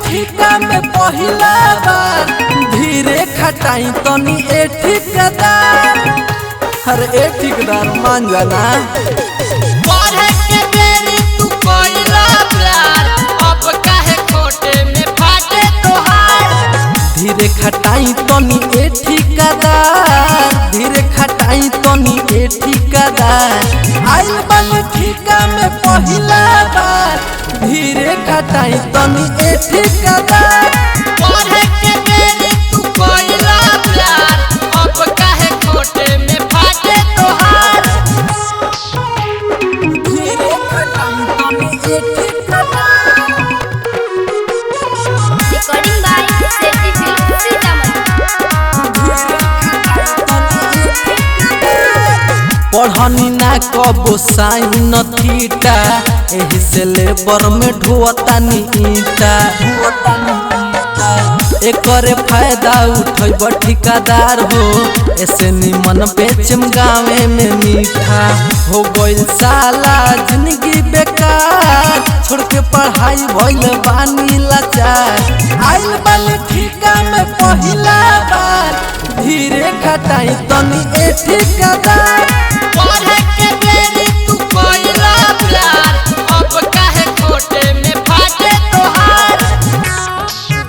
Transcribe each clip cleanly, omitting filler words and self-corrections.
ठिका में पहिला बार धीरे खटाई तनी ए ठिकादार। अरे ए ठिकादार मान जाना पढ़े के बेरी तू कोइला प्यार अब काहे खोटे में फाटे तोहार। धीरे खटाई तनी ए ठिकादार धीरे खटाई तनी ए ठिकादार। आइल बन ठिका में पहिला बार धीरे खटाई तनी ए ठिकादार। पढ़े के बेरी तू कोइला प्यार अब काहे खोटे में फाटे तोहार। धीरे खटाई तनी ए ठिकादार। Recording by Seti Film Sitamarhi। पढ़नी ना कबो साइन थीटा एही से लेबर में ढोतानी ईटा। एकरे फायदा उठब ठिकादार हो ऐसे निमन बेचम गाँवे में मीठा। हो गइल साला जिंदगी बेकार छोड़ के पढ़ाई भइल बानी लाचार। आइल बानी ठिका में पहिला बार धीरे खटाई तनी ए ठिकादार। पढ़े के बेरी तू कोइला प्यार अब काहे खोटे में फाटे तोहार।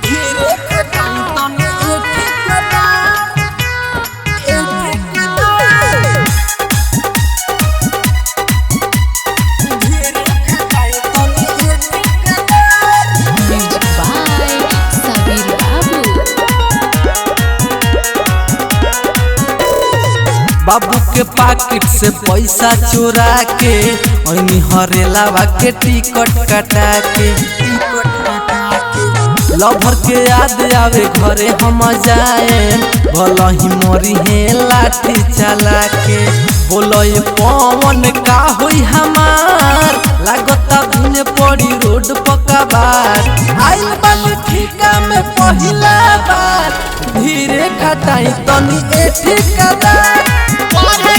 धीरे खटाई तनी ए ठिकादार। ए ठिकादार। धीरे खटाई तनी ए ठिकादार। Music by Sabir Babu। बाबू के पाकिट से पैसा चुरा के ओनी हरेलावा के टिकट कटा के लभर के याद आवे घरे हम जाए भला ही मोरी है लाठी चला के। बोलो ये पवन का हुई हमार लागता बिने पड़ी रोड पका बार। आइल बन ठिका में पहिला बार धीरे खटाई तनी ए ठिकादार। पढ़े